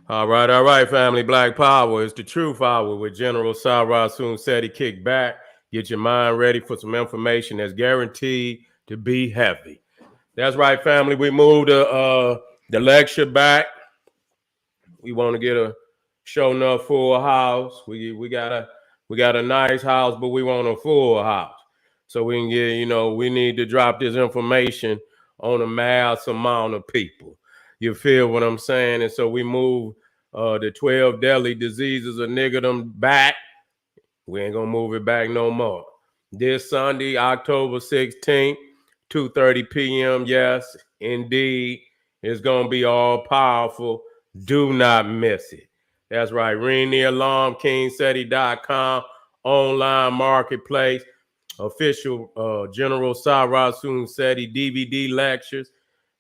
All right, family. Black Power is the truth hour with General Sarah Soon Seti. Kick back, get your mind ready for some information that's guaranteed to be heavy. That's right, family. We moved the lecture back. We want to get a show enough full house. We got a nice house, but we want a full house. So we can get, we need to drop this information on a mass amount of people. You feel what I'm saying? And so we move the 12 deadly diseases of niggerdom back. We ain't gonna move it back no more. This Sunday, October 16th, 2:30 p.m. Yes, indeed, it's gonna be all powerful. Do not miss it. That's right. Ring the alarm, kingseti.com, online marketplace, official General Sarah Soon Seti DVD lectures,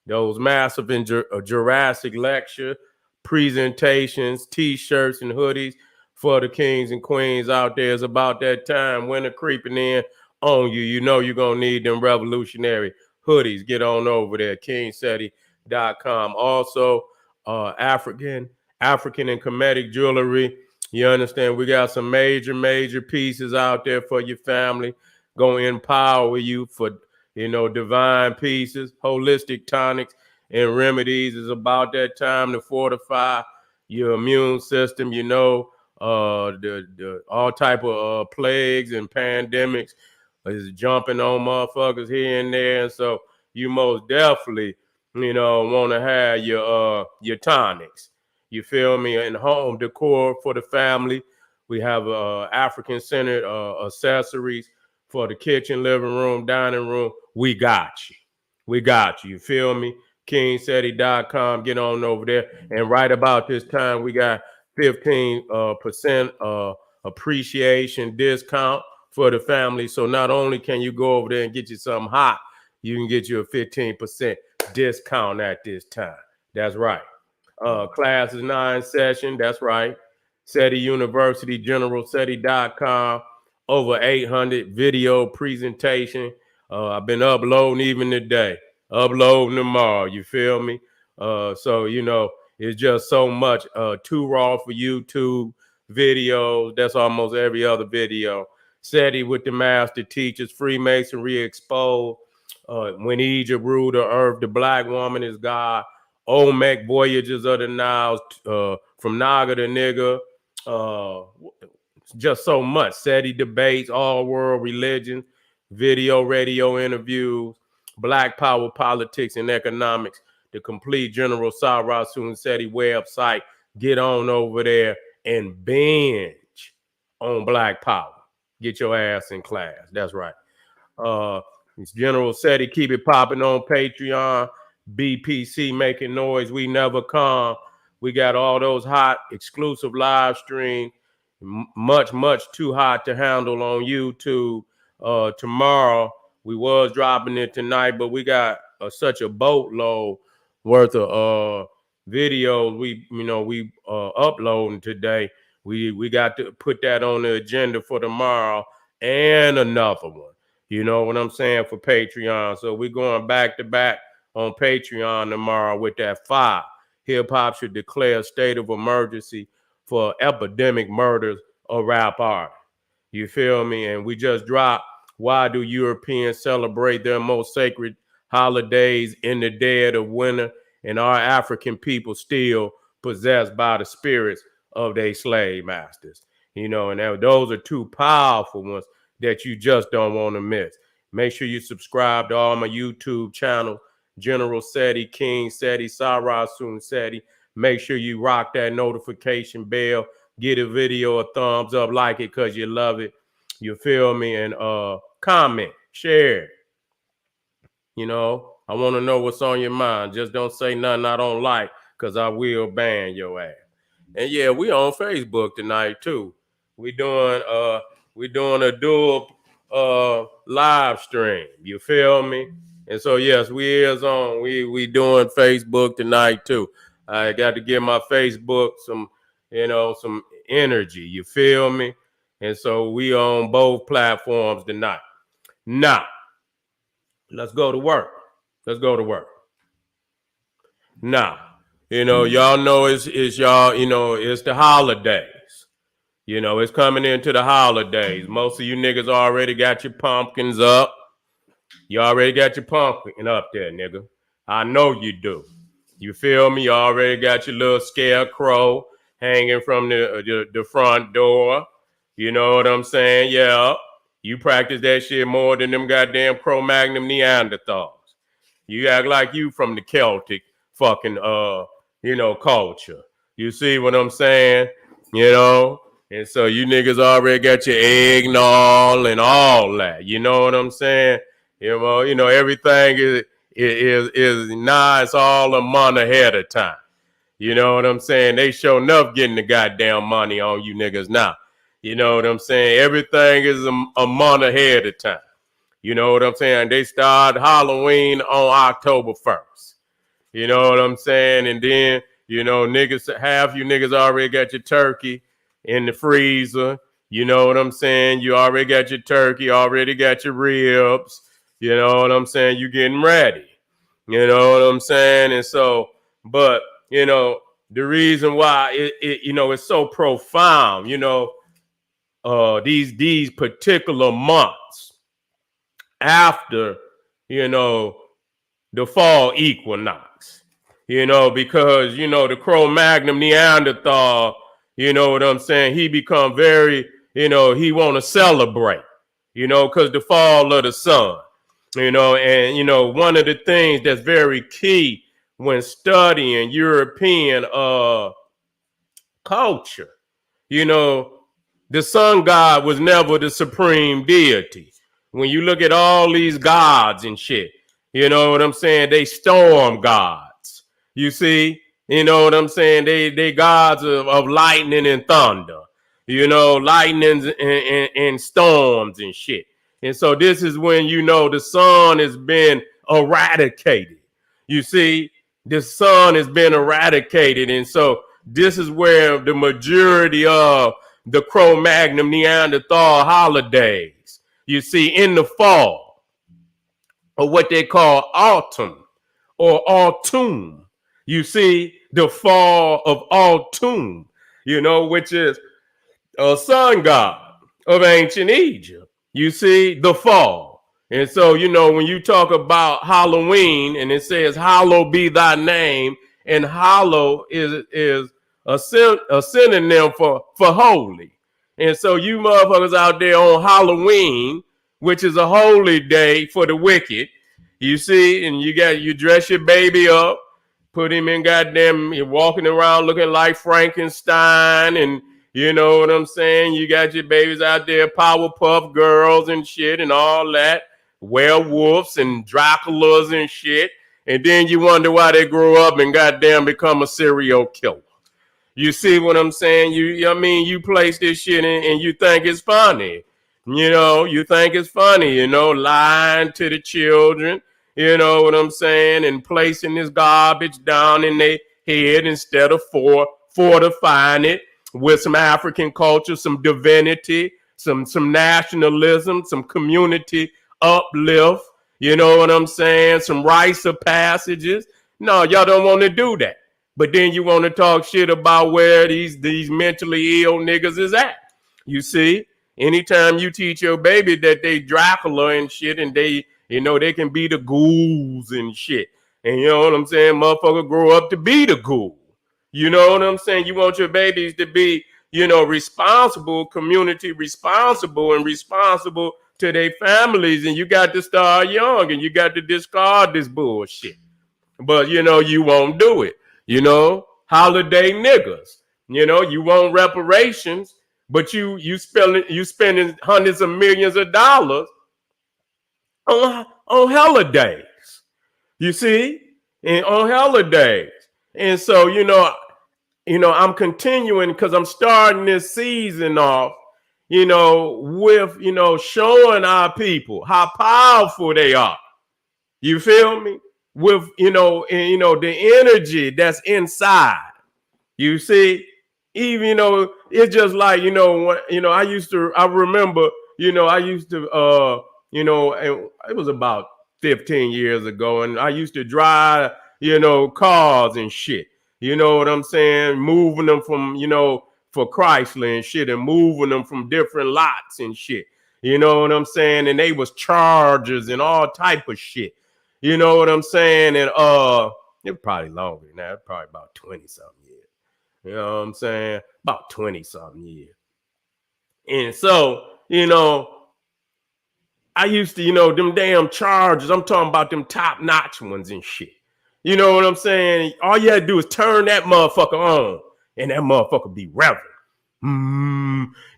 those massive and Jurassic lecture presentations, t-shirts and hoodies for the kings and queens out there. It's about that time. Winter creeping in on you. You know you're going to need them revolutionary hoodies. Get on over there, kingseti.com. Also, African and Kemetic jewelry. You understand? We got some major pieces out there for your family. Going to empower you for divine pieces, holistic tonics and remedies. Is about that time to fortify your immune system. The all type of plagues and pandemics is jumping on motherfuckers here and there, and so you most definitely want to have your tonics. You feel me? And home decor for the family. We have African centered accessories for the kitchen, living room, dining room. We got you. We got you. You feel me? kingseti.com. Get on over there. And right about this time, we got 15% appreciation discount for the family. So not only can you go over there and get you something hot, you can get you a 15% discount at this time. That's right. Class is 9 session. That's right. SETI University, generalseti.com. Over 800 video presentation. I've been uploading even today, uploading tomorrow. You feel me? It's just so much too raw for YouTube videos. That's almost every other video. SETI with the master teachers, Freemasonry exposed. When Egypt ruled the earth, the black woman is God. Olmec voyages of the Niles, from Naga to Nigga. Just so much. SETI debates, all world religion, video, radio interviews, black power politics and economics, the complete General Sarah Soon Seti website. Get on over there and binge on black power. Get your ass in class. That's right. It's General Seti. Keep it popping on Patreon. BPC making noise. We never come. We got all those hot exclusive live streams. Much too hot to handle on YouTube. Tomorrow we was dropping it tonight, but we got such a boatload worth of videos we uploading today. We got to put that on the agenda for tomorrow and another one. You know what I'm saying, for Patreon. So we're going back to back on Patreon tomorrow with that 5. Hip hop should declare a state of emergency for epidemic murders of rap art. You feel me? And we just dropped, why do Europeans celebrate their most sacred holidays in the dead of winter, and our African people still possessed by the spirits of their slave masters? And those are two powerful ones that you just don't want to miss. Make sure you subscribe to all my YouTube channels, General Seti, King Seti, Sarah Soon Seti. Make sure you rock that notification bell. Get a video a thumbs up, like it because you love it. You feel me? And comment, share. I want to know what's on your mind. Just don't say nothing I don't like, because I will ban your ass. And yeah, we on Facebook tonight too. We doing a dual live stream. You feel me? And so yes, we is on. We doing Facebook tonight too. I got to give my Facebook some energy. You feel me? And so we on both platforms tonight. Now, let's go to work. Now, Y'all know it's y'all, it's the holidays. It's coming into the holidays. Most of you niggas already got your pumpkins up. You already got your pumpkin up there, nigga. I know you do. You feel me? You already got your little scarecrow hanging from the front door. You know what I'm saying? Yeah. You practice that shit more than them goddamn Cro-Magnon Neanderthals. You act like you from the Celtic fucking culture. You see what I'm saying? And so you niggas already got your eggnog and all that. You know what I'm saying? Everything is nice all a month ahead of time. You know what I'm saying? They sure enough getting the goddamn money on you niggas now. You know what I'm saying? Everything is a month ahead of time. You know what I'm saying? They start Halloween on October 1st. You know what I'm saying? And then, niggas, half you niggas already got your turkey in the freezer. You know what I'm saying? You already got your turkey, already got your ribs. You know what I'm saying? You getting ready. You know what I'm saying? And so, but, the reason why it's so profound, these particular months after, the fall equinox, because, the Cro-Magnon Neanderthal, you know what I'm saying? He become very, he want to celebrate, because the fall of the sun, and, one of the things that's very key when studying European culture, the sun god was never the supreme deity. When you look at all these gods and shit, you know what I'm saying? They storm gods. You see? You know what I'm saying? They gods of lightning and thunder. Lightnings and storms and shit. And so this is when the sun has been eradicated. You see? The sun has been eradicated. And so this is where the majority of the Cro-Magnon Neanderthal holidays, you see, in the fall, or what they call autumn or autumn. You see, the fall of autumn, which is a sun god of ancient Egypt. You see, the fall. And so, when you talk about Halloween and it says, "Hallowed be thy name," and hallow is a synonym for holy. And so you motherfuckers out there on Halloween, which is a holy day for the wicked, you see, and you dress your baby up, put him in goddamn, you're walking around looking like Frankenstein, and you know what I'm saying? You got your babies out there, Powerpuff Girls and shit and all that, werewolves and Draculas and shit. And then you wonder why they grow up and goddamn become a serial killer. You see what I'm saying? You place this shit in and you think it's funny. You think it's funny, lying to the children, you know what I'm saying, and placing this garbage down in their head instead of fortifying it with some African culture, some divinity, some nationalism, some community uplift, you know what I'm saying, some rites of passages. No, y'all don't want to do that. But then you want to talk shit about where these mentally ill niggas is at. You see, anytime you teach your baby that they Dracula and shit, and they, they can be the ghouls and shit. And you know what I'm saying? Motherfucker grow up to be the ghoul. You know what I'm saying? You want your babies to be, responsible, community responsible, and responsible to their families. And you got to start young, and you got to discard this bullshit. But, you won't do it. Holiday niggas. You want reparations, but you spending hundreds of millions of dollars on holidays. You see? And on holidays. And so, I'm continuing because I'm starting this season off, with, showing our people how powerful they are. You feel me? With, the energy that's inside. You see? Even, it's just like, I remember, it was about 15 years ago, and I used to drive, cars and shit. You know what I'm saying? Moving them from, for Chrysler and shit, and moving them from different lots and shit. You know what I'm saying? And they was Chargers and all type of shit. You know what I'm saying? And it probably longer than that, probably about 20 something years. You know what I'm saying? About 20 something years. And so, I used to, them damn Chargers, I'm talking about them top-notch ones and shit. You know what I'm saying? All you had to do is turn that motherfucker on, and that motherfucker be revving.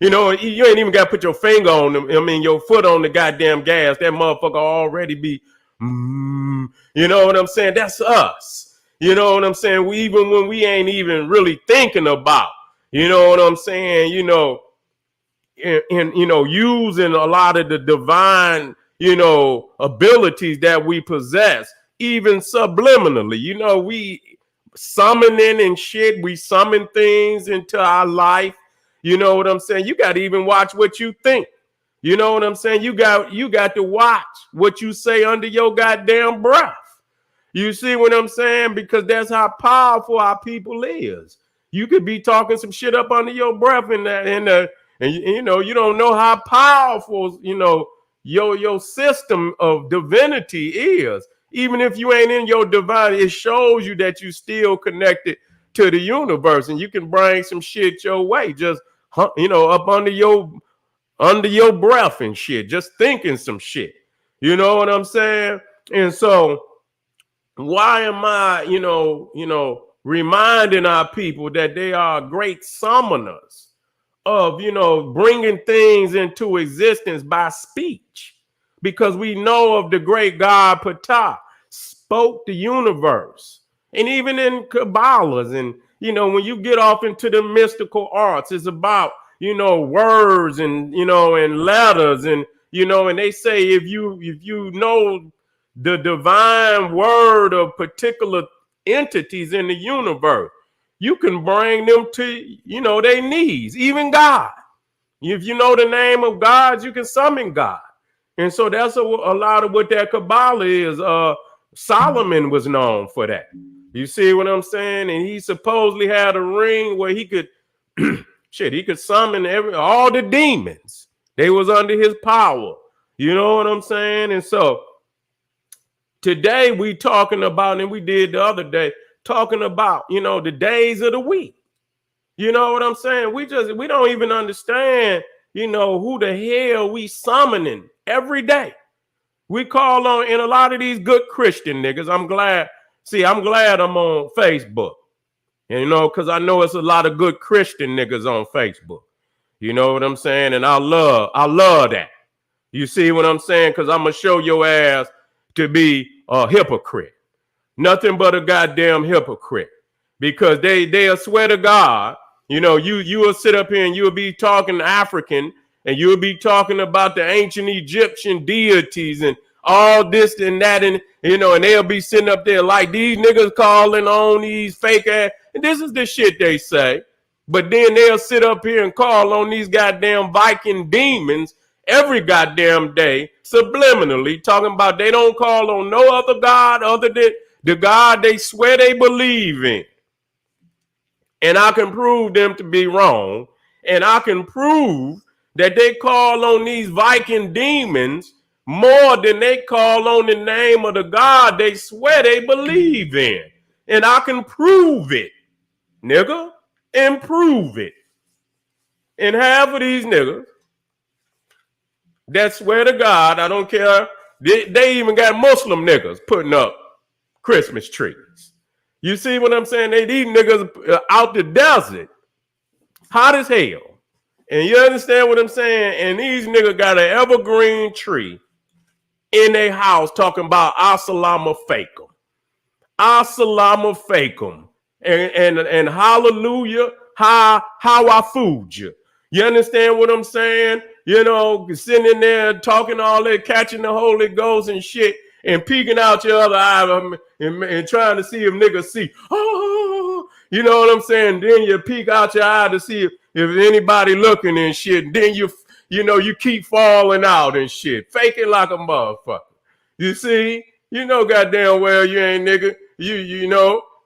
You ain't even got to put your finger on them. I mean, your foot on the goddamn gas. That motherfucker already be, you know what I'm saying? That's us. You know what I'm saying? Even when we ain't even really thinking about, you know what I'm saying? Using a lot of the divine, abilities that we possess, even subliminally. We summoning and shit. We summon things into our life. You know what I'm saying? You got to even watch what you think. You know what I'm saying? You got to watch what you say under your goddamn breath. You see what I'm saying? Because that's how powerful our people is. You could be talking some shit up under your breath and you don't know how powerful, your system of divinity is. Even if you ain't in your divine, it shows you that you still connected to the universe, and you can bring some shit your way, just up under your breath and shit, just thinking some shit. You know what I'm saying? And so why am I, reminding our people that they are great summoners of, bringing things into existence by speech? Because we know of the great God Ptah spoke the universe. And even in Kabbalahs, and, when you get off into the mystical arts, it's about, words and, and letters. And, and they say if you know the divine word of particular entities in the universe, you can bring them to, their knees, even God. If you know the name of God, you can summon God. And so that's a lot of what that Kabbalah is. Solomon was known for that. You see what I'm saying? And he supposedly had a ring where he could, he could summon all the demons. They was under his power. You know what I'm saying? And so today we talking about, and we did the other day, talking about, the days of the week. You know what I'm saying? We don't even understand, who the hell we summoning every day. We call on, and a lot of these good Christian niggas, I'm glad I'm on Facebook. Because I know it's a lot of good Christian niggas on Facebook. You know what I'm saying? And I love that. You see what I'm saying? Because I'm going to show your ass to be a hypocrite. Nothing but a goddamn hypocrite. Because they'll swear to God, you will sit up here and you'll be talking African, and you'll be talking about the ancient Egyptian deities and all this and that, and and they'll be sitting up there like these niggas calling on these fake ass, and this is the shit they say. But then they'll sit up here and call on these goddamn Viking demons every goddamn day, subliminally, talking about they don't call on no other God other than the God they swear they believe in. And I can prove them to be wrong. And I can prove that they call on these Viking demons more than they call on the name of the God they swear they believe in. And I can prove it, nigga, and prove it. And half of these niggas that swear to God, I don't care, they even got Muslim niggas putting up Christmas trees. You see what I'm saying? These niggas out the desert, hot as hell. And you understand what I'm saying? And these niggas got an evergreen tree in their house talking about Assalamu alaikum. Assalamu alaikum. And hallelujah, how I fooled you. You understand what I'm saying? Sitting in there talking all that, catching the Holy Ghost and shit, and peeking out your other eye and trying to see if niggas see. Oh, you know what I'm saying? Then you peek out your eye to see if anybody looking and shit. And then you keep falling out and shit, faking like a motherfucker. You see? Goddamn well you ain't nigga.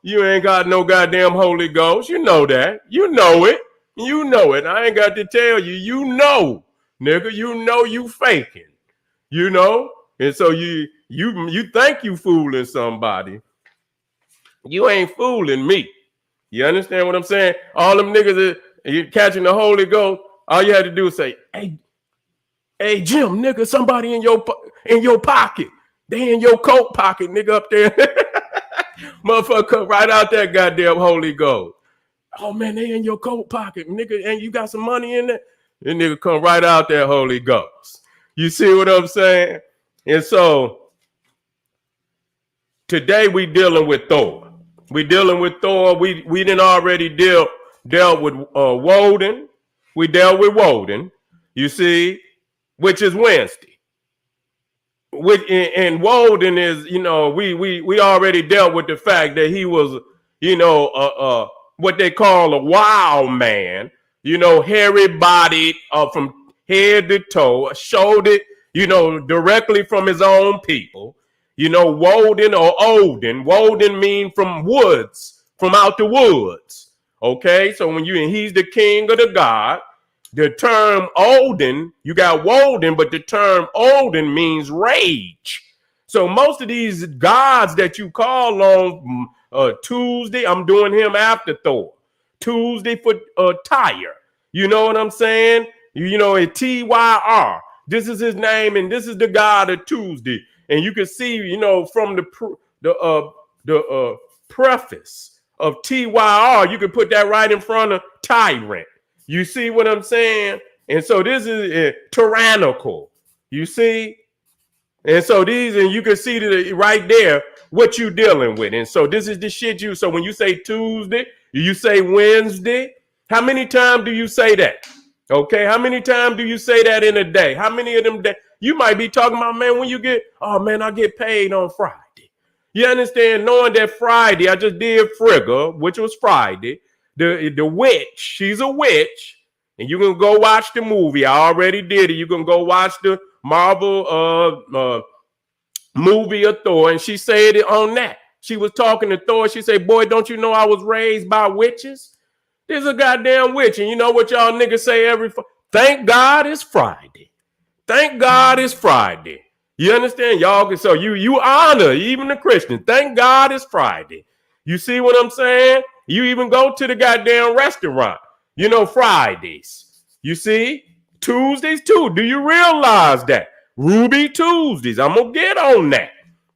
You ain't got no goddamn Holy Ghost. You know that. You know it. You know it. I ain't got to tell you. You know, nigga. You know you faking. You know, and so you think you fooling somebody. You ain't fooling me. You understand what I'm saying? All them niggas that you catching the Holy Ghost. All you had to do is say, "Hey, Jim, nigga, somebody in your pocket. They in your coat pocket, nigga, up there." Motherfucker, come right out that goddamn Holy Ghost. Oh man, they in your coat pocket, nigga, and you got some money in there. That nigga come right out that Holy Ghost. You see what I'm saying? And so today we dealing with Thor. We dealing with Thor. We didn't already dealt with Woden. We dealt with Woden. You see, which is Wednesday. With and Woden is, we already dealt with the fact that he was, what they call a wild man, hairy bodied from head to toe, showed it, directly from his own people. Woden or Odin. Woden mean from woods, from out the woods. Okay, so and he's the king of the god. The term Odin, you got Woden, but the term Odin means rage. So most of these gods that you call on Tuesday, I'm doing him after Thor. Tuesday for Tyre. You know what I'm saying? It's Tyr. This is his name, and this is the god of Tuesday. And you can see, from the preface of Tyr, you can put that right in front of tyrant. You see what I'm saying? And so this is tyrannical. You see? And so and you can see right there what you dealing with. And so this is the shit so when you say Tuesday, you say Wednesday. How many times do you say that? Okay, how many times do you say that in a day? How many of them days? You might be talking about, man, when you I get paid on Friday. You understand? Knowing that Friday, I just did Frigga, which was Friday. The witch, she's a witch. And you can go watch the movie. I already did it. You can go watch the Marvel movie of Thor. And she said it on that. She was talking to Thor. She said, boy, don't you know I was raised by witches? There's a goddamn witch. And you know what y'all niggas say thank God it's Friday. Thank God it's Friday. You understand? Y'all, so you honor even the Christians. Thank God it's Friday. You see what I'm saying? You even go to the goddamn restaurant, Fridays. You see? Tuesdays too. Do you realize that? Ruby Tuesdays. I'm going to get on that.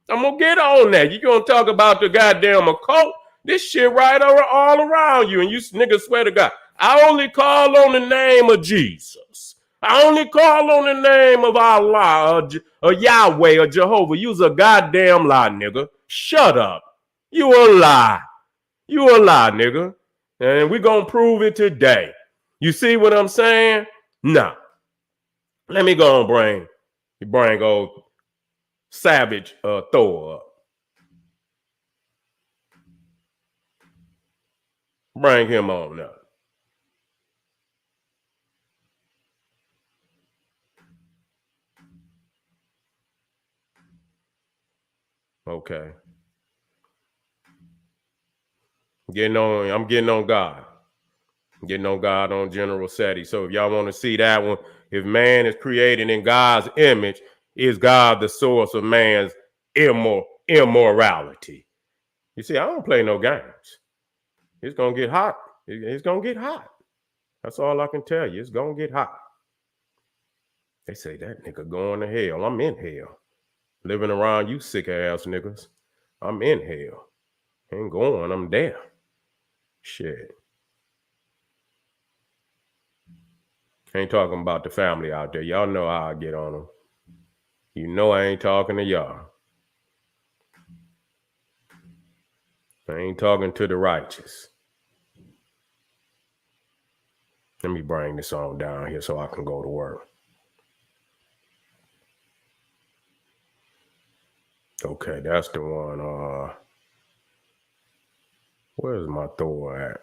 You're going to talk about the goddamn occult. This shit right all around you. And you niggas swear to God, I only call on the name of Jesus. I only call on the name of Allah or Yahweh or Jehovah. You's a goddamn lie, nigga. Shut up. You a lie. You a lie, nigga. And we gonna prove it today. You see what I'm saying? Nah. Let me go and bring old Savage Thor up. Bring him on now. Okay. I'm getting on God. Getting on God on General SETI. So if y'all want to see that one, if man is created in God's image, is God the source of man's immorality? You see, I don't play no games. It's going to get hot. It's going to get hot. That's all I can tell you. It's going to get hot. They say that nigga going to hell. I'm in hell. Living around you sick ass niggas. I'm in hell. Ain't going. I'm there. Shit. Ain't talking about the family out there. Y'all know how I get on them. You know I ain't talking to y'all. I ain't talking to the righteous. Let me bring this on down here so I can go to work. Okay, that's the one. Where's my Thor at?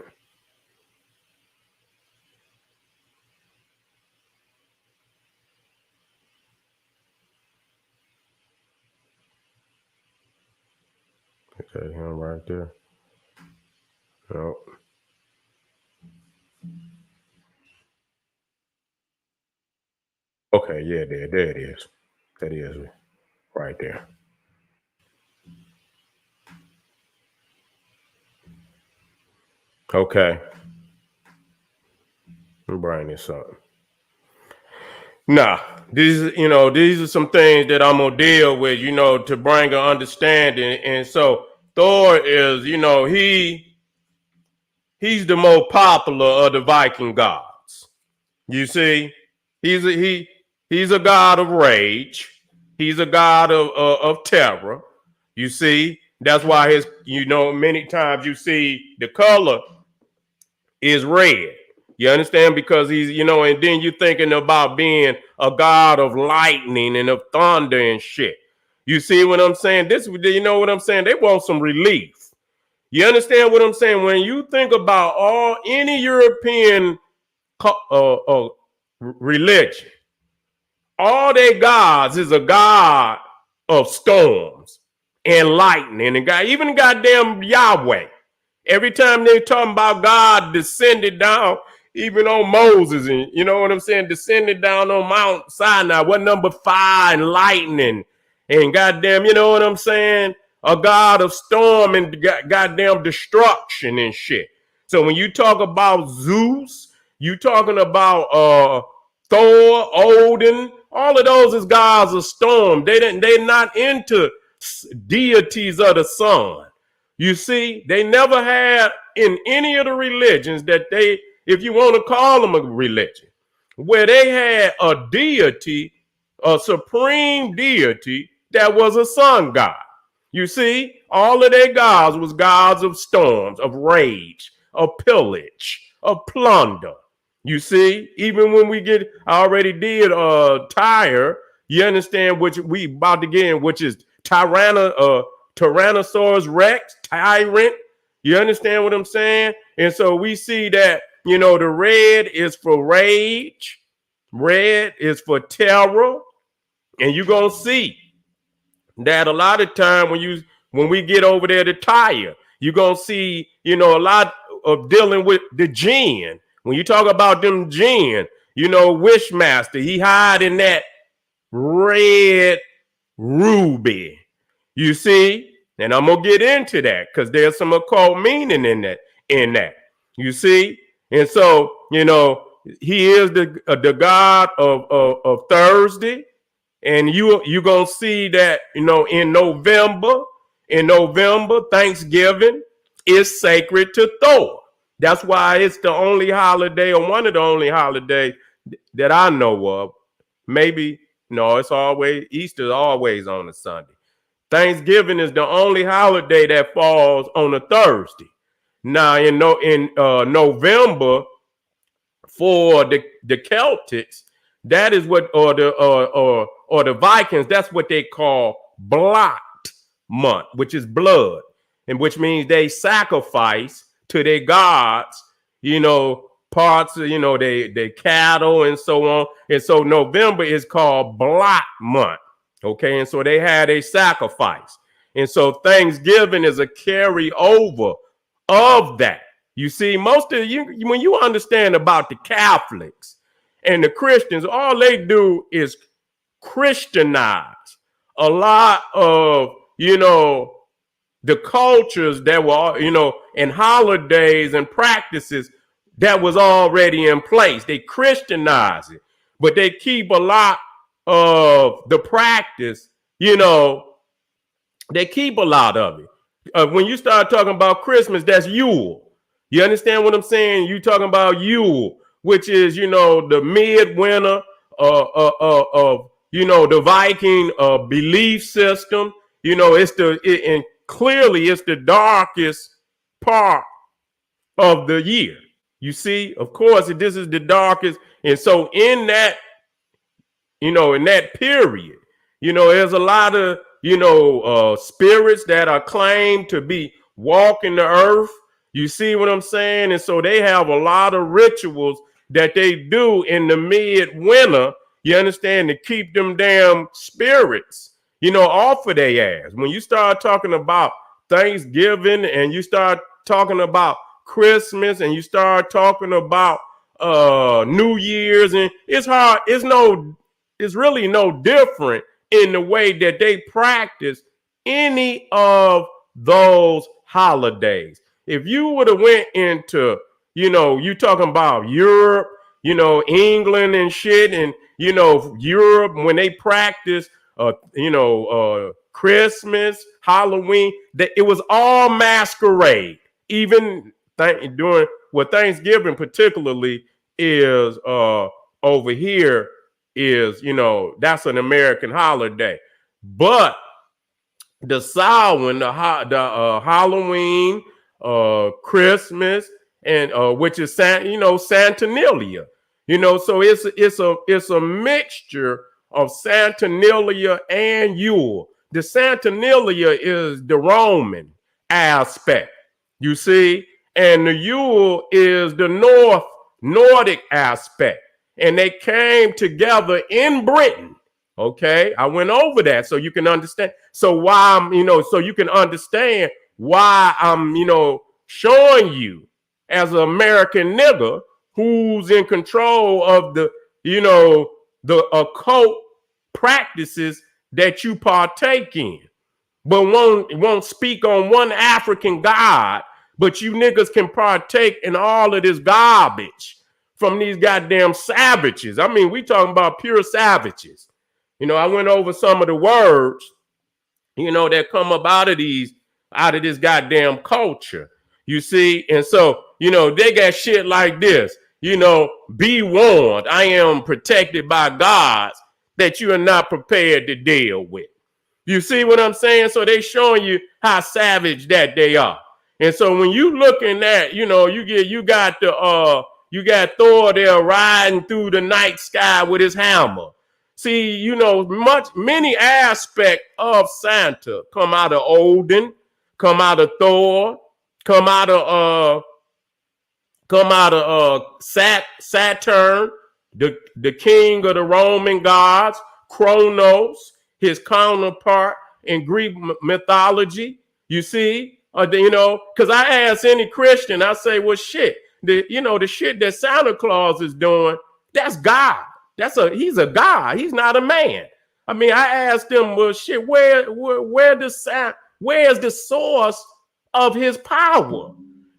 Okay, him right there. Oh. Okay, yeah, there it is. That is right there. Okay. Let me bring this up. Nah, these are some things that I'm gonna deal with, to bring an understanding. And so Thor is, he's the most popular of the Viking gods. You see, he's a god of rage. He's a god of terror. You see, that's why many times you see the color is red. You understand? Because and then you're thinking about being a god of lightning and of thunder and shit. You see what I'm saying? You know what I'm saying? They want some relief. You understand what I'm saying? When you think about any European religion, all their gods is a god of storms and lightning and God, even goddamn Yahweh. Every time they talking about God descended down, even on Moses, and you know what I'm saying, descended down on Mount Sinai, what number 5 and lightning, and goddamn, you know what I'm saying, a God of storm and goddamn destruction and shit. So when you talk about Zeus, you talking about Thor, Odin, all of those is gods of storm. They're not into deities of the sun. You see, they never had in any of the religions that they, if you want to call them a religion, where they had a deity, a supreme deity that was a sun god. You see, all of their gods was gods of storms, of rage, of pillage, of plunder. You see, even when I already did Tyre, you understand, which we about to get in, which is Tyrannosaurus Rex, tyrant. You understand what I'm saying? And so we see that, the red is for rage, red is for terror, and you're gonna see that a lot of time when we get over there to Tyre, you're gonna see, a lot of dealing with the jinn. When you talk about them jinn, Wishmaster, he hide in that red ruby. You see? And I'm gonna get into that because there's some occult meaning in that. You see? And so, he is the god of Thursday. And you're gonna see that, in November, Thanksgiving is sacred to Thor. That's why it's the only holiday, or one of the only holidays that I know of. Maybe no, Easter is always on a Sunday. Thanksgiving is the only holiday that falls on a Thursday. Now in November, for the Celtics, that is what, or the Vikings, that's what they call blot month, which is blood, and which means they sacrifice to their gods, parts of, they cattle and so on. And so November is called blot month. Okay, and so they had a sacrifice. And so Thanksgiving is a carryover of that. You see, most of when you understand about the Catholics and the Christians, all they do is Christianize a lot of, the cultures that were, and holidays and practices that was already in place. They Christianize it, but they keep a lot of the practice, they keep a lot of it. When you start talking about Christmas, that's Yule. You understand what I'm saying? You talking about Yule, which is, the midwinter of, the Viking belief system. And clearly it's the darkest part of the year. You see, of course, this is the darkest. And so in that, in that period, there's a lot of, spirits that are claimed to be walking the earth. You see what I'm saying? And so they have a lot of rituals that they do in the midwinter, you understand, to keep them damn spirits, off of their ass. When you start talking about Thanksgiving and you start talking about Christmas and you start talking about New Year's, and it's hard, it's really no different in the way that they practice any of those holidays. If you would have went into, you talking about Europe, England and shit, and Europe when they practice Christmas, Halloween, that it was all masquerade. Even during Thanksgiving particularly is over here is, that's an American holiday. But the Samhain, the Halloween, Christmas, and which is Saturnalia. So it's a mixture of Saturnalia and Yule. The Saturnalia is the Roman aspect, you see, and the Yule is the Nordic aspect, and they came together in Britain. Okay, I went over that so you can understand. So why so you can understand why I'm, showing you as an American nigga who's in control of the occult practices that you partake in, but won't speak on one African god, but you niggas can partake in all of this garbage from these goddamn savages. I mean, we talking about pure savages. I went over some of the words, that come up out of this goddamn culture, you see. And so, they got shit like this, be warned, I am protected by gods that you are not prepared to deal with. You see what I'm saying? So they showing you how savage that they are. And so when you looking at, you got Thor there riding through the night sky with his hammer. See, many aspects of Santa come out of Odin, come out of Thor, come out of Saturn, the king of the Roman gods, Kronos, his counterpart in Greek mythology. You see, because I ask any Christian, I say, well, shit, the shit that Santa Claus is doing, that's God. He's a god. He's not a man. I mean, I asked them, well, shit, where's the source of his power?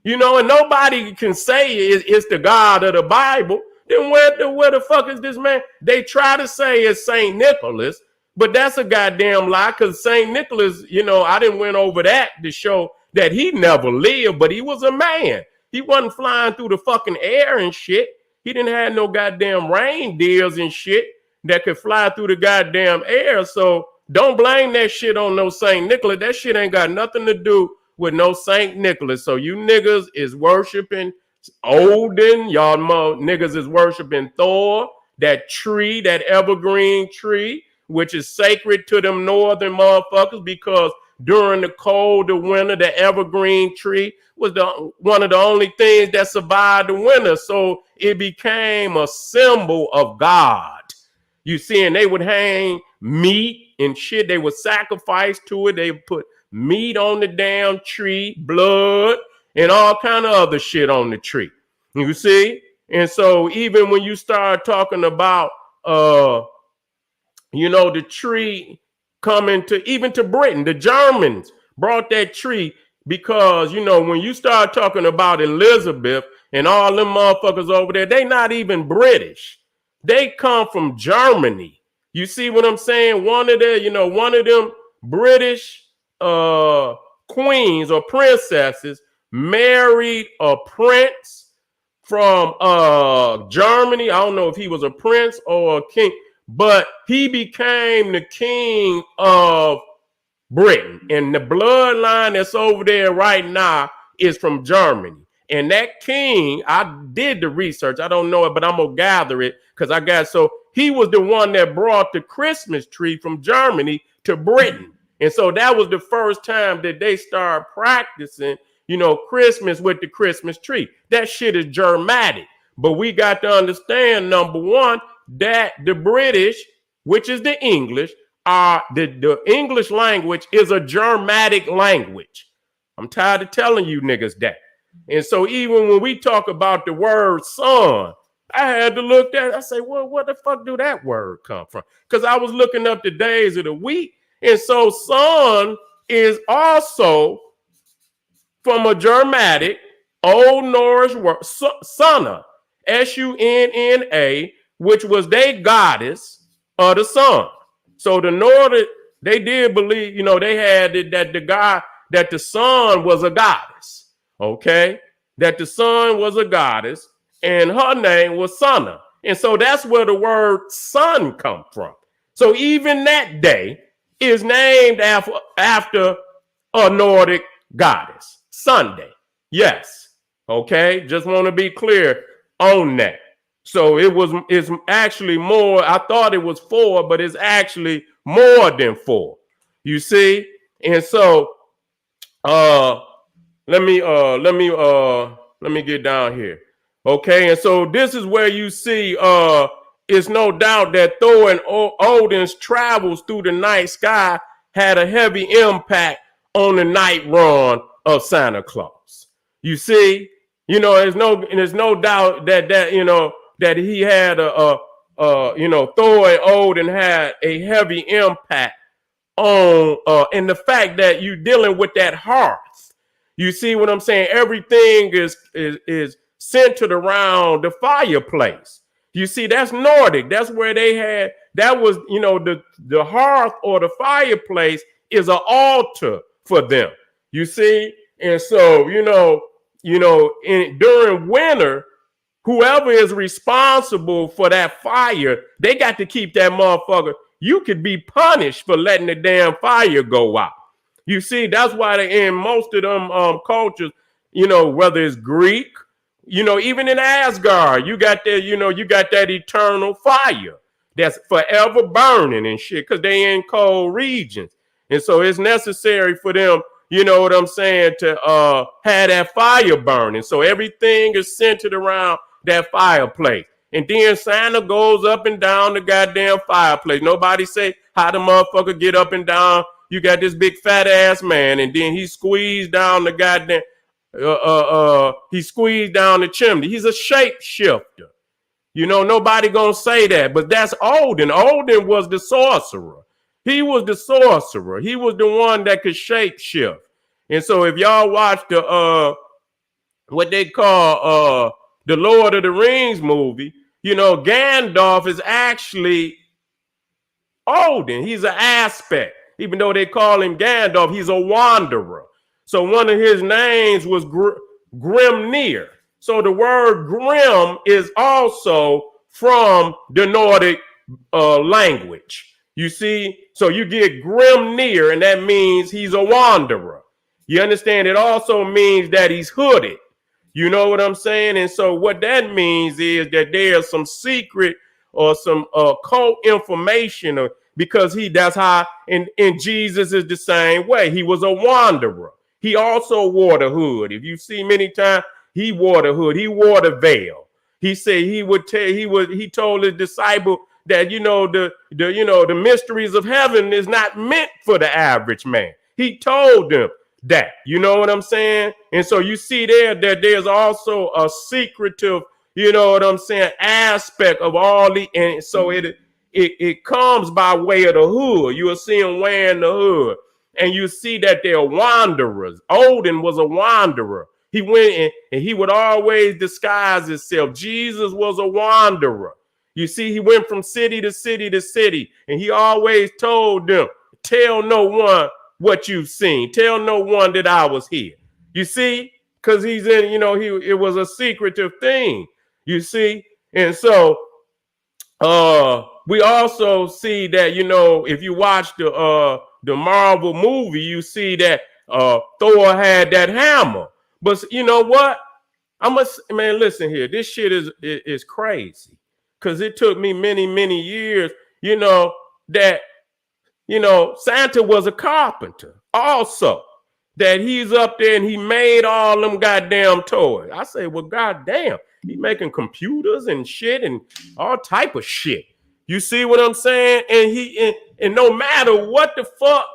And nobody can say it's the God of the Bible. Then where the fuck is this man? They try to say it's Saint Nicholas, but that's a goddamn lie, because Saint Nicholas, I didn't went over that to show that he never lived, but he was a man. He wasn't flying through the fucking air and shit. He didn't have no goddamn reindeers and shit that could fly through the goddamn air. So don't blame that shit on no Saint Nicholas. That shit ain't got nothing to do with no Saint Nicholas. So you niggas is worshiping Odin. Y'all niggas is worshiping Thor, that tree, that evergreen tree, which is sacred to them northern motherfuckers, because during the cold of winter, the evergreen tree was one of the only things that survived the winter. So it became a symbol of God. You see, and they would hang meat and shit. They would sacrifice to it. They would put meat on the damn tree, blood, and all kind of other shit on the tree. You see? And so even when you start talking about, the tree coming to Britain, the Germans brought that tree because, when you start talking about Elizabeth and all them motherfuckers over there, they not even British. They come from Germany. You see what I'm saying? One of them British queens or princesses married a prince from Germany. I don't know if he was a prince or a king, but he became the king of Britain. And the bloodline that's over there right now is from Germany. And that king, I did the research. I don't know it, but I'm going to gather it because he was the one that brought the Christmas tree from Germany to Britain. And so that was the first time that they started practicing, Christmas with the Christmas tree. That shit is Germanic. But we got to understand, number one, that the British, which is the English, the English language is a Germanic language. I'm tired of telling you niggas that. And so even when we talk about the word sun, I had to look at it. I say, well, where the fuck do that word come from? Because I was looking up the days of the week. And so sun is also from a Germanic, Old Norse word, Sunna, Sunna, which was their goddess of the sun. So the Nordic, they did believe, they had it that that the sun was a goddess. Okay, that the sun was a goddess, and her name was Sunna, and so that's where the word sun come from. So even that day is named after a Nordic goddess, Sunday. Yes. Okay, just want to be clear on that. So it's actually more. I thought it was 4, but it's actually more than 4. You see, and so let me get down here. Okay, and so this is where you see it's no doubt that Thor and Odin's travels through the night sky had a heavy impact on the night run of Santa Claus. You see, there's no doubt that he had Thor and Odin had a heavy impact on in the fact that you're dealing with that hearth. You see what I'm saying? Everything is centered around the fireplace. You see, that's Nordic. That's where they had, that was, the hearth or the fireplace is an altar for them. You see? And so, during winter, whoever is responsible for that fire, they got to keep that motherfucker. You could be punished for letting the damn fire go out. You see, that's why in most of them cultures, whether it's Greek, even in Asgard, you got that eternal fire that's forever burning and shit, because they in cold regions. And so it's necessary for them, you know what I'm saying, to have that fire burning. So everything is centered around that fireplace. And then Santa goes up and down the goddamn fireplace. Nobody say how the motherfucker get up and down. You got this big fat ass man, and then he squeezed down the goddamn, he squeezed down the chimney. He's a shapeshifter. Nobody gonna say that, but that's Odin. Odin was the sorcerer. He was the sorcerer. He was the one that could shapeshift. And so if y'all watch the what they call the Lord of the Rings movie, Gandalf is actually Odin. He's an aspect. Even though they call him Gandalf, he's a wanderer. So one of his names was Grimnir. So the word grim is also from the Nordic language. You see? So you get Grimnir, and that means he's a wanderer. You understand? It also means that he's hooded. You know what I'm saying? And so what that means is that there's some secret or some occult information, because that's how, and Jesus is the same way. He was a wanderer. He also wore the hood. If you see many times, he wore the hood. He wore the veil. He said he told his disciple that, the mysteries of heaven is not meant for the average man. He told them that, you know what I'm saying? And so you see there that there's also a secretive, aspect of all the, and so it comes by way of the hood. You will see him wearing the hood, and you see that they're wanderers. Odin was a wanderer. He went and he would always disguise himself. Jesus was a wanderer. You see, he went from city to city to city, and he always told them, tell no one what you've seen. Tell no one that I was here. You see, because he's in, it was a secretive thing, you see. And so we also see that, if you watch the Marvel movie, you see that Thor had that hammer. But you know what? Man, listen here. This shit is crazy, because it took me many, many years, that, Santa was a carpenter also, that he's up there and he made all them goddamn toys. I say, well, goddamn, he making computers and shit and all type of shit. You see what I'm saying? And and no matter what the fuck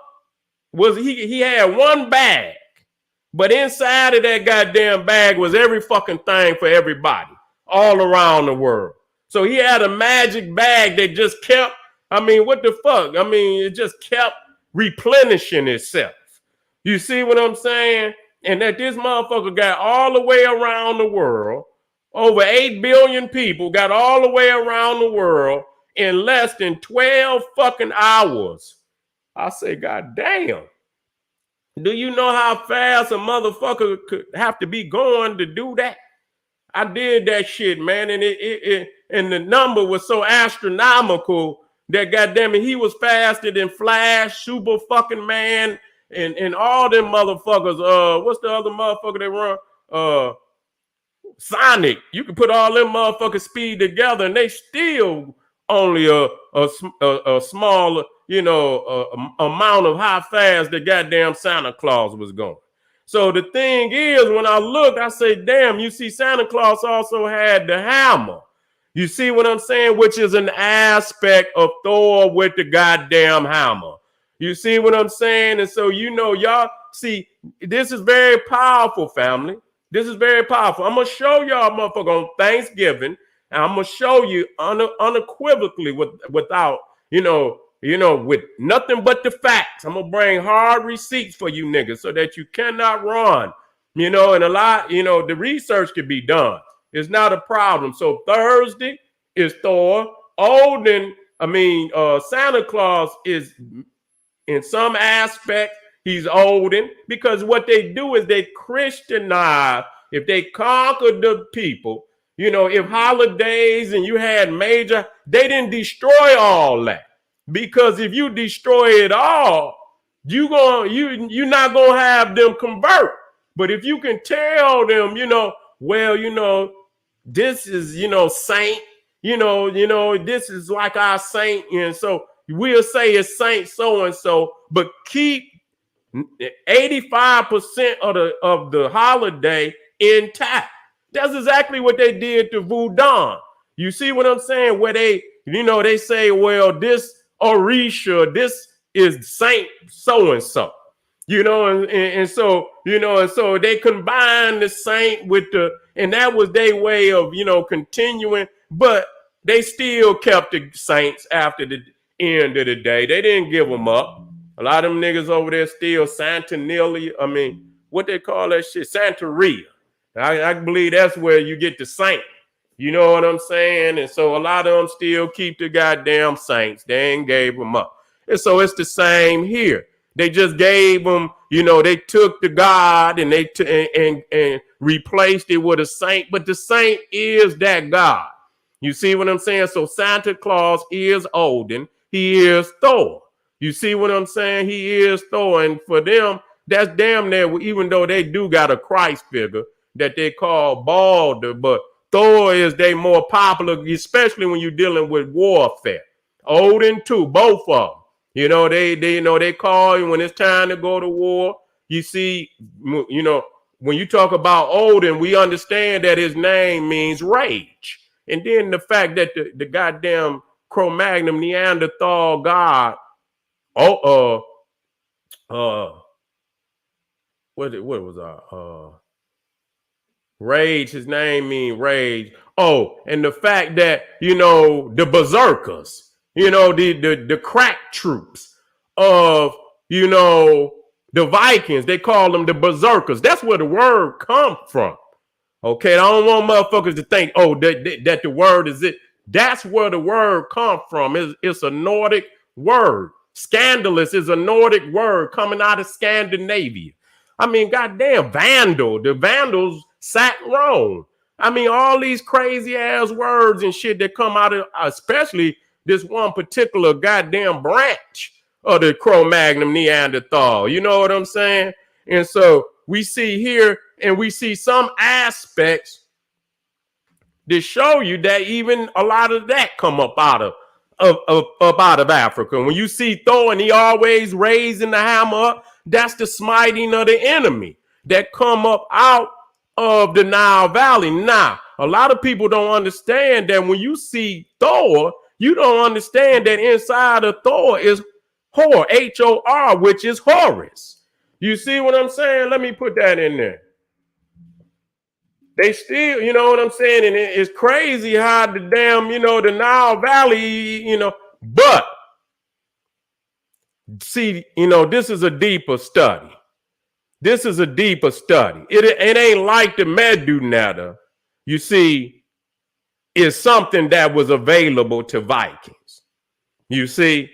was, he had one bag. But inside of that goddamn bag was every fucking thing for everybody all around the world. So he had a magic bag that just kept, I mean, what the fuck? I mean, it just kept replenishing itself. You see what I'm saying? And that this motherfucker got all the way around the world, over 8 billion people got all the way around the world in less than 12 fucking hours. I say, God damn. Do you know how fast a motherfucker could have to be going to do that? I did that shit, man, and and the number was so astronomical that goddamn it, he was faster than Flash, Super fucking Man, and all them motherfuckers. What's the other motherfucker they run? Sonic. You can put all them motherfuckers speed together, and they still only a small, you know, amount of how fast the goddamn Santa Claus was going. So the thing is, when I looked, I say, damn, you see Santa Claus also had the hammer. You see what I'm saying? Which is an aspect of Thor with the goddamn hammer. You see what I'm saying? And so, you know, y'all see, this is very powerful, family. This is very powerful. I'm going to show y'all, motherfucker, on Thanksgiving. And I'm going to show you unequivocally without, you know, with nothing but the facts. I'm going to bring hard receipts for you niggas so that you cannot run, you know, and a lot, you know, the research can be done. It's not a problem. So Thursday is Thor. Santa Claus is in some aspect, he's Odin, because what they do is they Christianize. If they conquered the people, you know, if holidays and you had major, they didn't destroy all that. Because if you destroy it all, you're not gonna have them convert. But if you can tell them, you know, well, you know, this is, you know, saint, you know, this is like our saint, and so we'll say it's Saint so and so, but keep 85% of the holiday intact. That's exactly what they did to Voodoo. You see what I'm saying? Where they, you know, they say, well, this Orisha, this is Saint so and so, you know, and so, you know, and so they combined the saint with the, and that was their way of, you know, continuing, but they still kept the saints after the end of the day. They didn't give them up. A lot of them niggas over there still Santanelia. I mean, what they call that shit? Santeria. I believe that's where you get the saint. You know what I'm saying? And so a lot of them still keep the goddamn saints. They ain't gave them up. And so it's the same here. They just gave them, you know, they took the God and they and replaced it with a saint. But the saint is that God. You see what I'm saying? So Santa Claus is Odin. He is Thor. You see what I'm saying? He is Thor. And for them, that's damn near, even though they do got a Christ figure that they call Balder, but Thor is they more popular, especially when you're dealing with warfare. Odin too, both of them. You know, they call you when it's time to go to war. You see, you know, when you talk about Odin, we understand that his name means rage. And then the fact that the goddamn Cro-Magnon Neanderthal god, what was rage, his name means rage. Oh, and the fact that, you know, the berserkers, you know, the crack troops of, you know, the Vikings, they call them the berserkers. That's where the word come from. Okay, I don't want motherfuckers to think, oh, that the word is it. That's where the word come from. It's a Nordic word. Scandalous is a Nordic word coming out of Scandinavia. I mean, goddamn, Vandal. The Vandals sacked Rome. I mean, all these crazy ass words and shit that come out of, especially this one particular goddamn branch of the Cro-Magnon Neanderthal. You know what I'm saying? And so we see here, and we see some aspects that show you that even a lot of that come up out of Africa. When you see Thor and he always raising the hammer up, that's the smiting of the enemy that come up out of the Nile Valley. Now, a lot of people don't understand that when you see Thor, you don't understand that inside of Thor is Hor, H-O-R, which is Horus. You see what I'm saying? Let me put that in there. They still, you know what I'm saying? And it's crazy how the damn, the Nile Valley, but see, this is a deeper study. This is a deeper study. It ain't like the Medunetta, you see, is something that was available to Vikings. You see,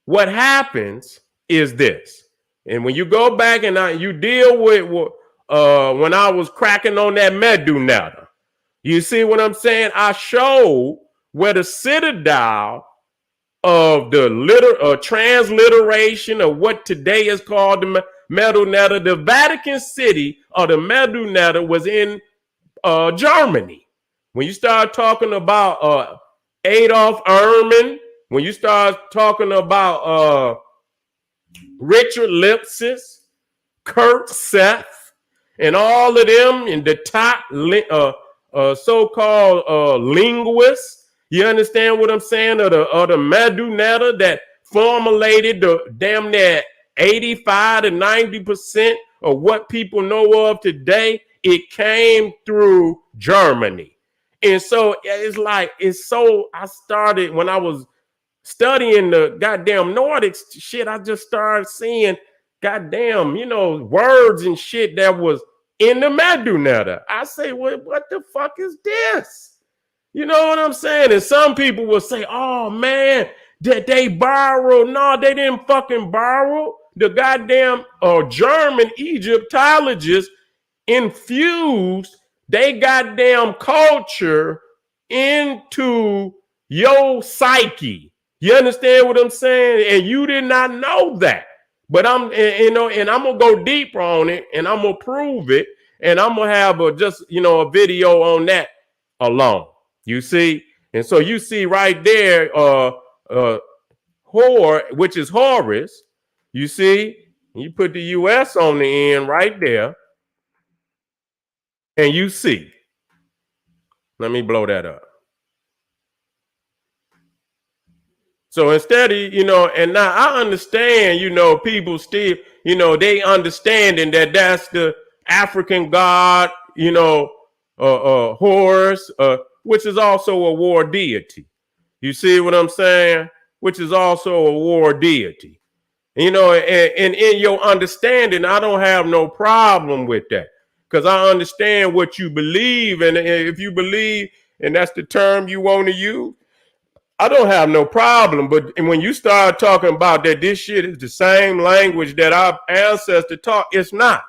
what happens is this. And when you go back and you deal with when I was cracking on that Medunetta, you see what I'm saying? I showed where the citadel of the transliteration of what today is called the Medunetta, the Vatican City of the Medunetta was in Germany. When you start talking about Adolf Erman, when you start talking about Richard Lipsis, Kurt Seth, and all of them, and the top so-called linguists, you understand what I'm saying? Or the Medunetta that formulated the damn near 85 to 90% of what people know of today, it came through Germany. And so I started when I was studying the goddamn Nordic shit, I just started seeing goddamn, words and shit that was in the Medunetta. I say, what the fuck is this? You know what I'm saying? And some people will say, oh man, that they borrowed. No, they didn't fucking borrow. The goddamn German Egyptologists infused they goddamn culture into your psyche. You understand what I'm saying? And you did not know that. But I'm gonna go deeper on it, and I'm gonna prove it, and I'm gonna have a video on that alone. You see, and so you see right there, Hor, which is Horus. You see, you put the U.S. on the end right there, and you see. Let me blow that up. So instead of, and now I understand, people still, they understanding that that's the African god, Horus, which is also a war deity. You see what I'm saying? Which is also a war deity. And in your understanding, I don't have no problem with that because I understand what you believe. And if you believe, and that's the term you want to use, I don't have no problem. But when you start talking about that this shit is the same language that our ancestors taught, it's not.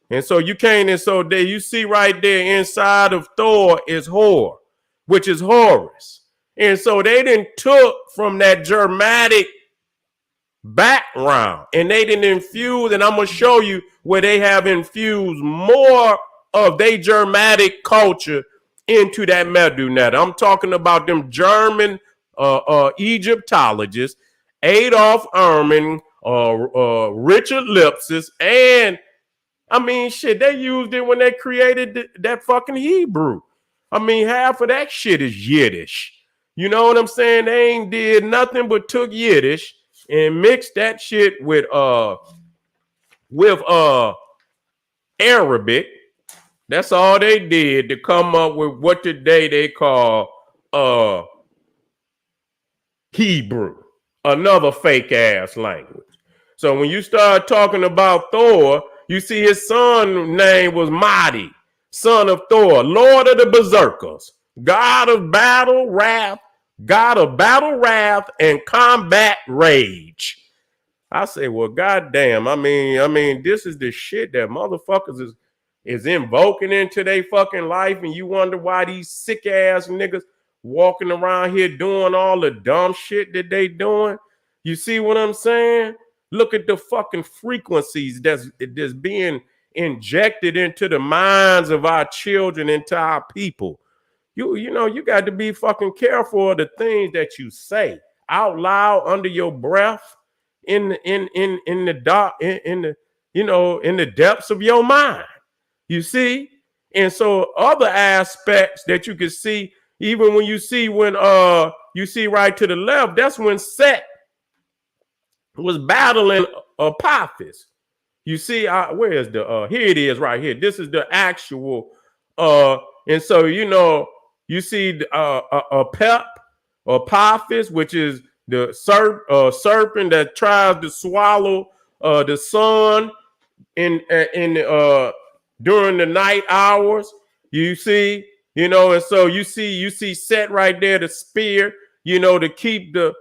And so you can't, and so there you see right there inside of Thor is Hor, which is Horus. And so they didn't took from that Germanic background and they didn't infuse, and I'm going to show you where they have infused more of their Germanic culture into that Medunetta. I'm talking about them German Egyptologists, Adolf Erman, Richard Lipsis, and I mean, shit, they used it when they created that fucking Hebrew. I mean, half of that shit is Yiddish. You know what I'm saying? They ain't did nothing but took Yiddish and mixed that shit with Arabic. That's all they did to come up with what today they call Hebrew, another fake ass language. So when you start talking about Thor, you see his son name was Madi, son of Thor, Lord of the Berserkers, God of battle wrath, and combat rage. I say, well, goddamn. I mean, this is the shit that motherfuckers is invoking into their fucking life, and you wonder why these sick ass niggas walking around here doing all the dumb shit that they doing. You see what I'm saying? Look at the fucking frequencies that's being injected into the minds of our children, into our people. You got to be fucking careful of the things that you say out loud under your breath in the dark, in the depths of your mind. You see? And so other aspects that you can see, even when you see right to the left, that's when Set was battling Apophis. You see, where is the here it is right here. This is the actual and so you see a pep, Apophis, which is the serpent that tries to swallow the sun in during the night hours. You see, and so you see set right there the spear, to keep the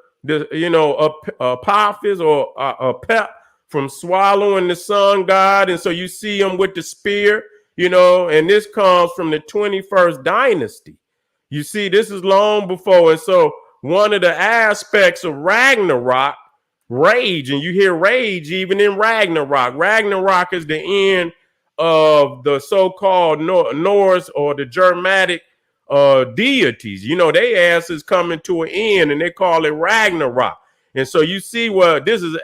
Apophis or a pep from swallowing the sun god. And so you see him with the spear, and this comes from the 21st dynasty. You see, this is long before. And so one of the aspects of Ragnarok, rage, and you hear rage even in Ragnarok. Ragnarok is the end of the so-called Norse or the Germanic deities. They ass is coming to an end, and they call it Ragnarok. And so you see where this is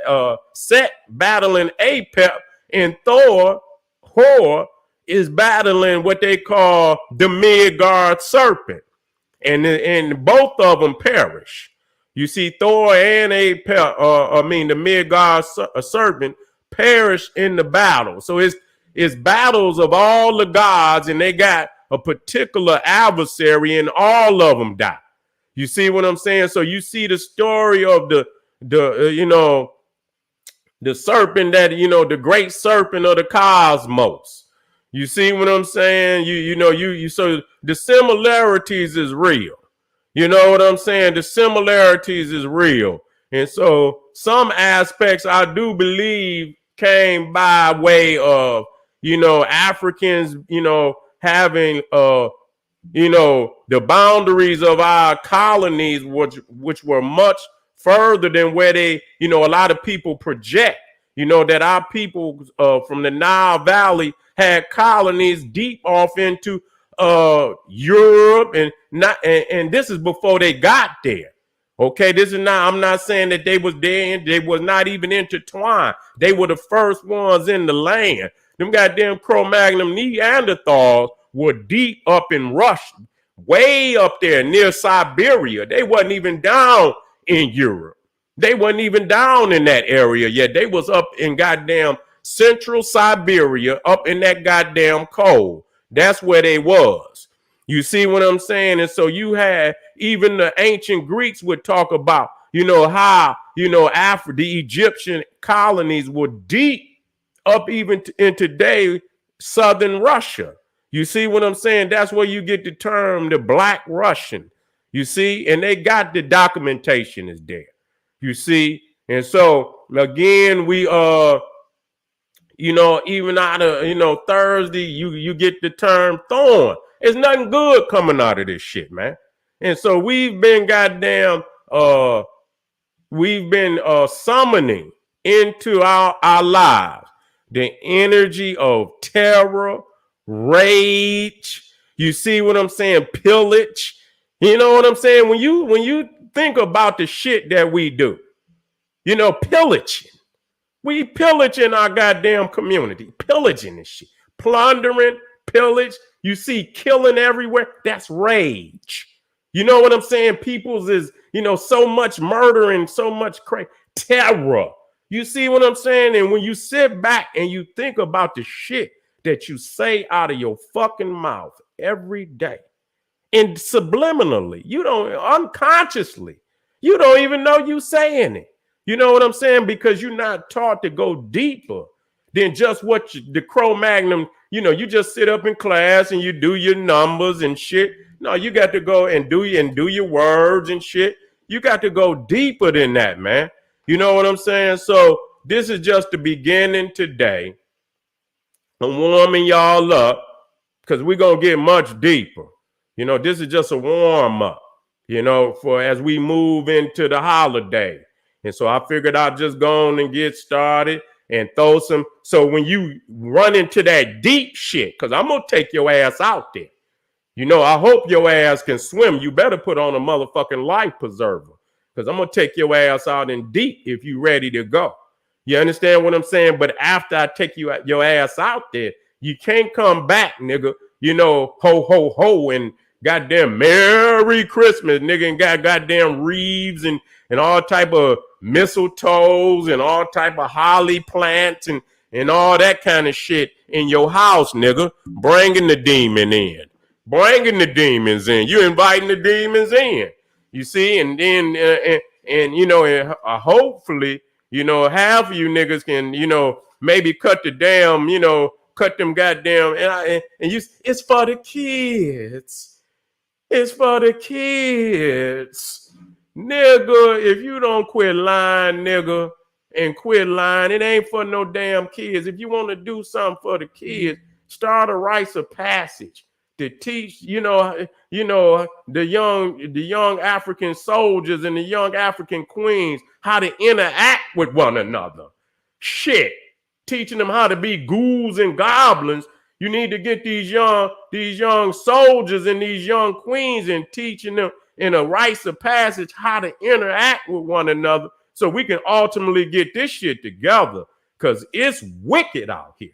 Set battling Apep, and Thor is battling what they call the Midgard serpent, and both of them perish. You see, Thor and the Midgard serpent perish in the battle. So it's battles of all the gods, and they got a particular adversary, and all of them die. You see what I'm saying? So you see the story of the serpent that, the great serpent of the cosmos. You see what I'm saying? So the similarities is real. You know what I'm saying? The similarities is real. And so some aspects I do believe came by way of, Africans, having, the boundaries of our colonies, which were much further than where they, a lot of people project, that our people from the Nile Valley had colonies deep off into Europe, and this is before they got there. Okay, I'm not saying that they was there, and they was not even intertwined. They were the first ones in the land. Them goddamn Cro-Magnon Neanderthals were deep up in Russia, way up there near Siberia. They wasn't even down in Europe. They wasn't even down in that area yet. They was up in goddamn central Siberia, up in that goddamn cold. That's where they was. You see what I'm saying? And so you had even the ancient Greeks would talk about, how, Africa, the Egyptian colonies were deep up even in today, southern Russia. You see what I'm saying? That's where you get the term the Black Russian. You see, and they got the documentation is there. You see, and so again, we even out of Thursday, you get the term thorn. There's nothing good coming out of this shit, man. And so we've been summoning into our lives the energy of terror, rage. You see what I'm saying? Pillage. You know what I'm saying? When you think about the shit that we do, pillaging. We pillaging our goddamn community, pillaging this shit, plundering, pillage. You see killing everywhere. That's rage. You know what I'm saying? People's is, so much murder and so much terror. You see what I'm saying? And when you sit back and you think about the shit that you say out of your fucking mouth every day, and subliminally, you don't unconsciously, you don't even know you saying it. You know what I'm saying? Because you're not taught to go deeper than just what the Cro-Magnon, you just sit up in class and you do your numbers and shit. No, you got to go and do your words and shit. You got to go deeper than that, man. You know what I'm saying? So this is just the beginning today. I'm warming y'all up because we're going to get much deeper. This is just a warm up, for as we move into the holiday. And so I figured I'd just go on and get started and throw some. So when you run into that deep shit, because I'm going to take your ass out there. I hope your ass can swim. You better put on a motherfucking life preserver, because I'm going to take your ass out in deep if you ready to go. You understand what I'm saying? But after I take your ass out there, you can't come back, nigga, ho, ho, ho, and goddamn Merry Christmas, nigga, and got goddamn wreaths and all type of mistletoes and all type of holly plants and all that kind of shit in your house, nigga. Bringing the demon in. Bringing the demons in. You inviting the demons in. You see, and then, and you know, hopefully, you know, half of you niggas can, you know, maybe cut the damn, you know, cut them goddamn, and you, it's for the kids. It's for the kids. Nigga, if you don't quit lying, nigga, and quit lying, it ain't for no damn kids. If you want to do something for the kids, start a rites of passage to teach, you know, the young African soldiers and the young African queens how to interact with one another. Shit. Teaching them how to be ghouls and goblins. You need to get these young soldiers and these young queens and teaching them in a rites of passage how to interact with one another so we can ultimately get this shit together, because it's wicked out here.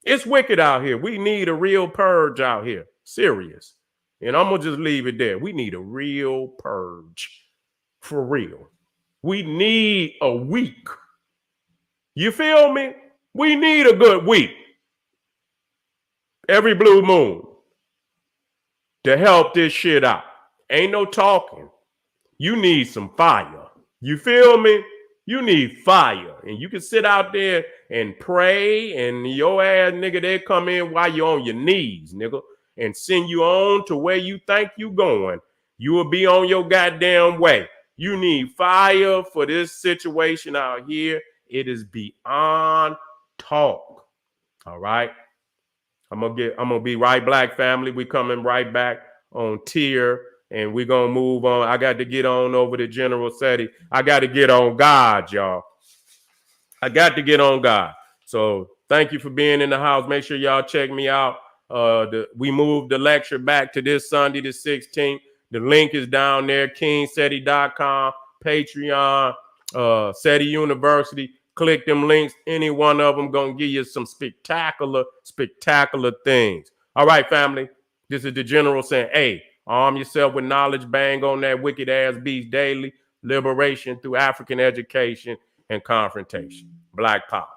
It's wicked out here. We need a real purge out here. Serious. And I'm going to just leave it there. We need a real purge. For real. We need a week. You feel me? We need a good week. Every blue moon to help this shit out. Ain't no talking. You need some fire. You feel me? You need fire. And you can sit out there and pray, and your ass, nigga, they come in while you're on your knees, nigga, and send you on to where you think you going. You will be on your goddamn way. You need fire for this situation out here. It is beyond talk. All right. I'm gonna be right, Black family. We coming right back on tier, and we're gonna move on. I got to get on over to General SETI. I got to get on God, y'all. I got to get on God. So thank you for being in the house. Make sure y'all check me out. We moved the lecture back to this Sunday, the 16th. The link is down there, kingseti.com, Patreon, SETI University. Click them links. Any one of them gonna give you some spectacular things. All right, family. This is the General saying, hey, arm yourself with knowledge. Bang on that wicked ass beast daily. Liberation through African education and confrontation. Black power.